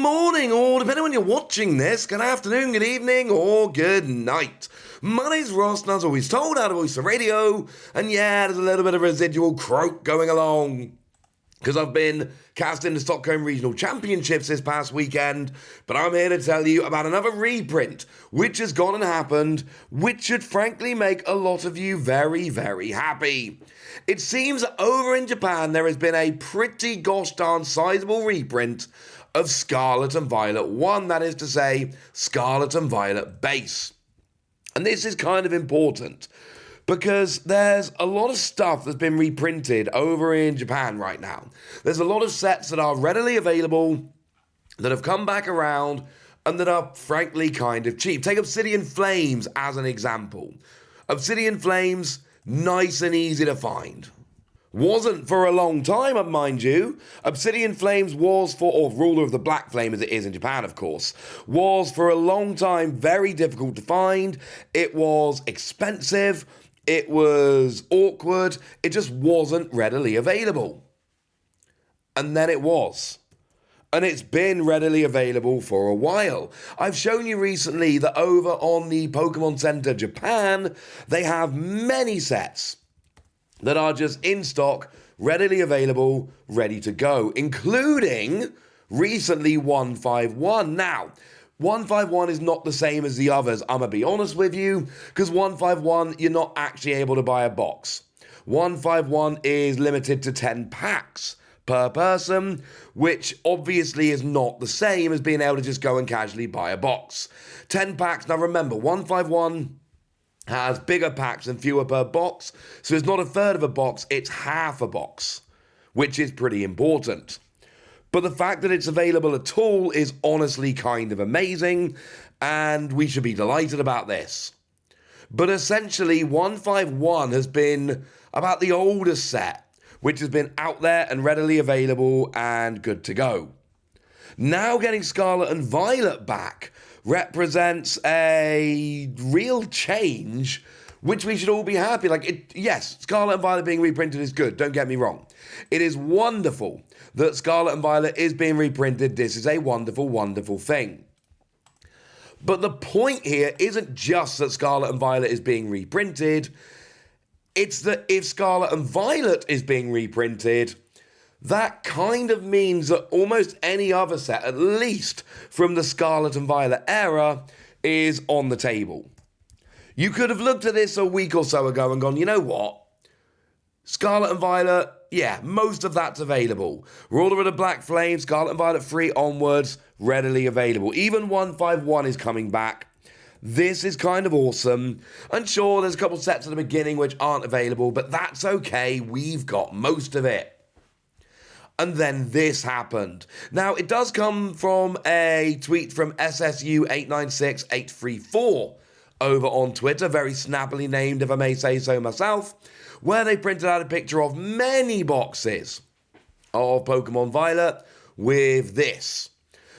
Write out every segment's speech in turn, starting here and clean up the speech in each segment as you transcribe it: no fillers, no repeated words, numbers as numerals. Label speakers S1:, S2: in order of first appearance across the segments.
S1: morning, or depending on when you're watching this, good afternoon, good evening, or good night. My name's Ross, and as always told, out of Voice of Radio, and yeah, there's a little bit of residual croak going along, because I've been cast in the Stockholm Regional Championships this past weekend, but I'm here to tell you about another reprint, which has gone and happened, which should frankly make a lot of you very, very happy. It seems that over in Japan there has been a pretty gosh darn sizable reprint of Scarlet and Violet 1, that is to say, Scarlet and Violet base. And this is kind of important, because there's a lot of stuff that's been reprinted over in Japan right now. There's a lot of sets that are readily available, that have come back around, and that are frankly kind of cheap. Take Obsidian Flames as an example. Obsidian Flames, nice and easy to find. Wasn't for a long time, mind you. Obsidian Flames was or Ruler of the Black Flame as it is in Japan, of course, was for a long time very difficult to find. It was expensive. It was awkward. It just wasn't readily available. And then it was. And it's been readily available for a while. I've shown you recently that over on the Pokemon Center Japan, they have many sets that are just in stock, readily available, ready to go, including recently 151. Now, 151 is not the same as the others, I'm going to be honest with you, because 151, you're not actually able to buy a box. 151 is limited to 10 packs per person, which obviously is not the same as being able to just go and casually buy a box. 10 packs, now remember, 151 has bigger packs and fewer per box, so it's not a third of a box, it's half a box, which is pretty important. But the fact that it's available at all is honestly kind of amazing, and we should be delighted about this. But essentially, 151 has been about the oldest set, which has been out there and readily available and good to go. Now getting Scarlet and Violet back represents a real change, which we should all be happy. Yes, Scarlet and Violet being reprinted is good, don't get me wrong. It is wonderful that Scarlet and Violet is being reprinted. This is a wonderful, wonderful thing. But the point here isn't just that Scarlet and Violet is being reprinted. It's that if Scarlet and Violet is being reprinted, that kind of means that almost any other set, at least from the Scarlet and Violet era, is on the table. You could have looked at this a week or so ago and gone, you know what? Scarlet and Violet, yeah, most of that's available. Ruler of the Black Flame, Scarlet and Violet 3 onwards, readily available. Even 151 is coming back. This is kind of awesome. And sure, there's a couple sets at the beginning which aren't available, but that's okay. We've got most of it. And then this happened. Now, it does come from a tweet from SSU896834 over on Twitter, very snappily named, if I may say so myself, where they printed out a picture of many boxes of Pokemon Violet with this.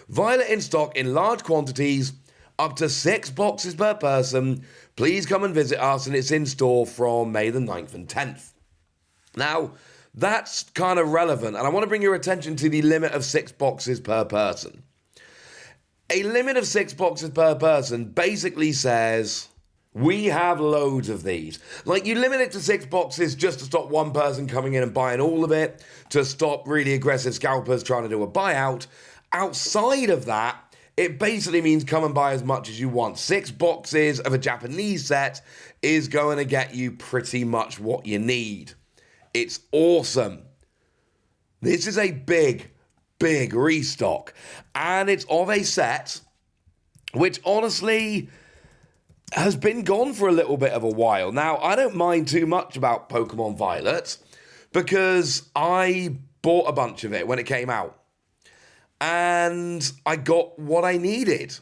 S1: Violet in stock in large quantities, up to 6 boxes per person. Please come and visit us, and it's in store from May the 9th and 10th. Now, that's kind of relevant, and I want to bring your attention to the limit of 6 boxes per person. A limit of 6 boxes per person basically says, we have loads of these. Like, you limit it to 6 boxes just to stop one person coming in and buying all of it, to stop really aggressive scalpers trying to do a buyout. Outside of that, it basically means come and buy as much as you want. 6 boxes of a Japanese set is going to get you pretty much what you need. It's awesome. This is a big, big restock. And it's of a set which honestly has been gone for a little bit of a while. Now, I don't mind too much about Pokemon Violet because I bought a bunch of it when it came out. And I got what I needed.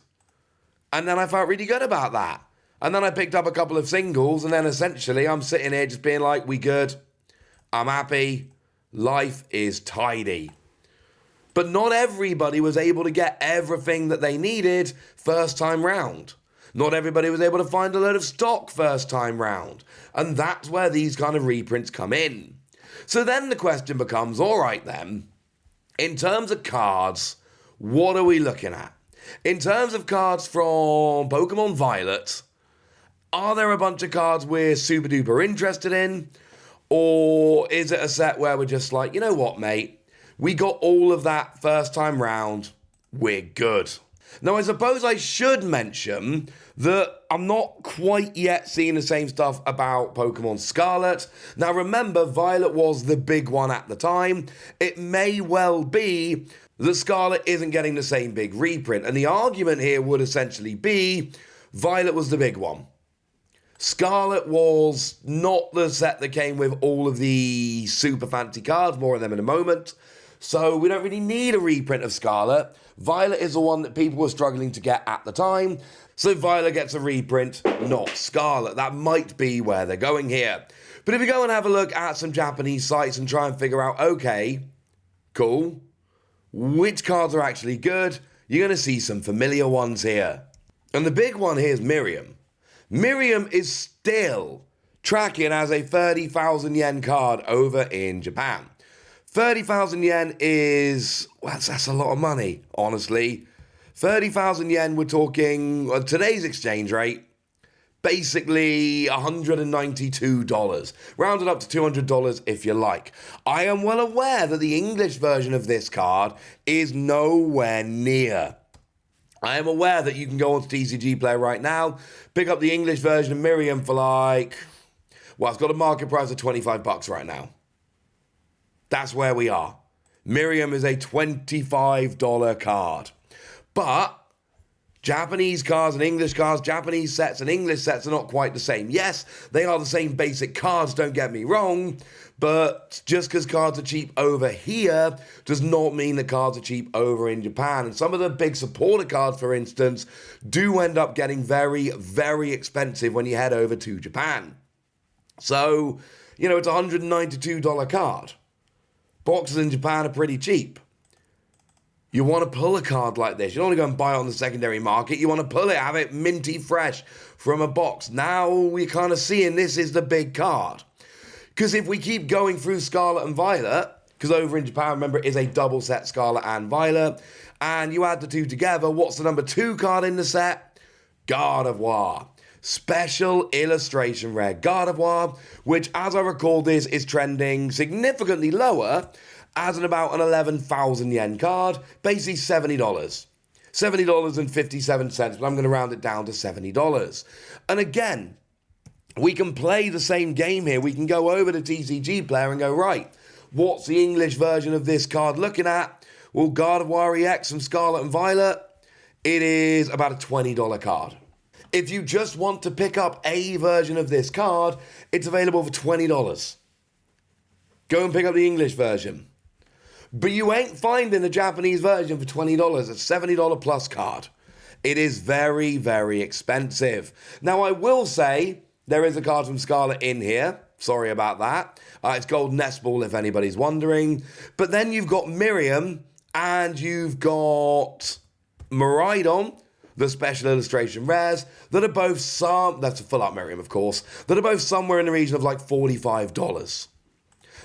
S1: And then I felt really good about that. And then I picked up a couple of singles, and then essentially I'm sitting here just being like, we good. I'm happy. Life is tidy. But not everybody was able to get everything that they needed first time round. Not everybody was able to find a load of stock first time round. And that's where these kind of reprints come in. So then the question becomes, all right then, in terms of cards, what are we looking at? In terms of cards from Pokemon Violet, are there a bunch of cards we're super duper interested in? Or is it a set where we're just like, you know what, mate? We got all of that first time round. We're good. Now, I suppose I should mention that I'm not quite yet seeing the same stuff about Pokemon Scarlet. Now, remember, Violet was the big one at the time. It may well be that Scarlet isn't getting the same big reprint. And the argument here would essentially be Violet was the big one. Scarlet was not the set that came with all of the super fancy cards, more of them in a moment. So we don't really need a reprint of Scarlet. Violet is the one that people were struggling to get at the time. So Violet gets a reprint, not Scarlet. That might be where they're going here. But if you go and have a look at some Japanese sites and try and figure out, okay, cool, which cards are actually good, you're going to see some familiar ones here. And the big one here is Miriam. Miriam is still tracking as a 30,000 yen card over in Japan. 30,000 yen is, well, that's a lot of money, honestly. 30,000 yen, we're talking, today's exchange rate, basically $192. Rounded up to $200 if you like. I am well aware that the English version of this card is nowhere near. I am aware that you can go on to TCG Player right now, pick up the English version of Miriam for like, well, it's got a market price of $25 right now. That's where we are. Miriam is a $25 card. But Japanese cards and English cards, Japanese sets and English sets are not quite the same. Yes, they are the same basic cards, don't get me wrong, but just because cards are cheap over here does not mean that cards are cheap over in Japan. And some of the big supporter cards, for instance, do end up getting very, very expensive when you head over to Japan. So, you know, it's a $192 card. Boxes in Japan are pretty cheap. You want to pull a card like this. You don't want to go and buy it on the secondary market. You want to pull it, have it minty fresh from a box. Now we're kind of seeing this is the big card. Because if we keep going through Scarlet and Violet, because over in Japan, remember, it is a double set Scarlet and Violet, and you add the two together, what's the number 2 card in the set? Gardevoir. Special illustration rare Gardevoir, which, as I recall this, is trending significantly lower as an about an 11,000 yen card, basically $70. $70.57, but I'm going to round it down to $70. And again, we can play the same game here. We can go over to TCG Player and go, right, what's the English version of this card looking at? Well, Gardevoir EX from Scarlet and Violet, it is about a $20 card. If you just want to pick up a version of this card, it's available for $20. Go and pick up the English version. But you ain't finding the Japanese version for $20. It's a $70 plus card. It is very, very expensive. Now, I will say there is a card from Scarlet in here. Sorry about that. It's Golden Nest Ball, if anybody's wondering. But then you've got Miriam and you've got Miraidon, the special illustration rares, that are both that's a full art Miriam, of course, that are both somewhere in the region of like $45.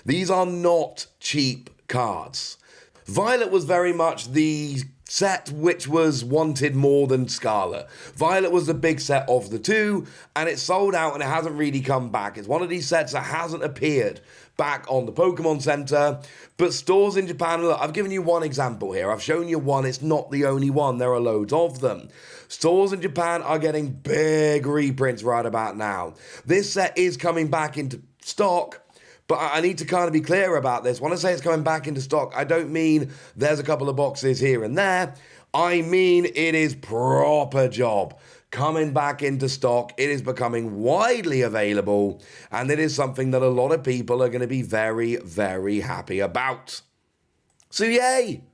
S1: These are not cheap cards. Violet was very much the set which was wanted more than Scarlet. Violet was the big set of the two, and it sold out and it hasn't really come back. It's one of these sets that hasn't appeared back on the Pokemon Center, but stores in Japan, look, I've given you one example here. I've shown you one. It's not the only one. There are loads of them. Stores in Japan are getting big reprints right about now. This set is coming back into stock, but I need to kind of be clear about this. When I say it's coming back into stock, I don't mean there's a couple of boxes here and there. I mean it is proper job coming back into stock. It is becoming widely available, and it is something that a lot of people are going to be very, very happy about. So yay!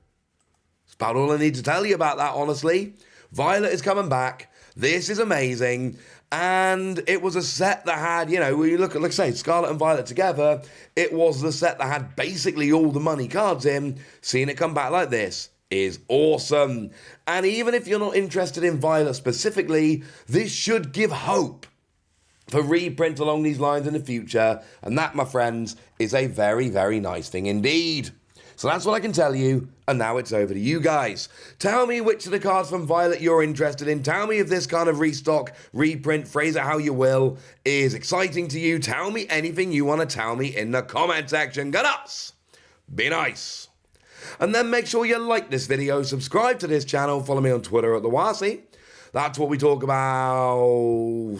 S1: That's about all I need to tell you about that, honestly. Violet is coming back. This is amazing. And it was a set that had, you know, when you look at, let's say, Scarlet and Violet together, it was the set that had basically all the money cards in. Seeing it come back like this is awesome. And even if you're not interested in Violet specifically, this should give hope for reprint along these lines in the future. And that, my friends, is a very, very nice thing indeed. So that's what I can tell you, and now it's over to you guys. Tell me which of the cards from Violet you're interested in. Tell me if this kind of restock, reprint, phrase it how you will, is exciting to you. Tell me anything you want to tell me in the comment section. Get us! Be nice. And then make sure you like this video, subscribe to this channel, follow me on Twitter at the Wasi. That's what we talk about,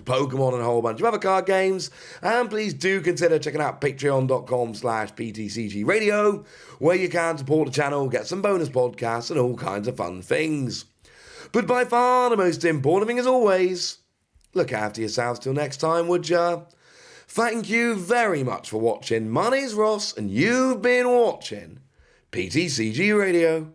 S1: Pokemon and a whole bunch of other card games. And please do consider checking out patreon.com/PTCG Radio, where you can support the channel, get some bonus podcasts and all kinds of fun things. But by far the most important thing as always, look after yourselves till next time, would ya? Thank you very much for watching. My name's Ross and you've been watching PTCG Radio.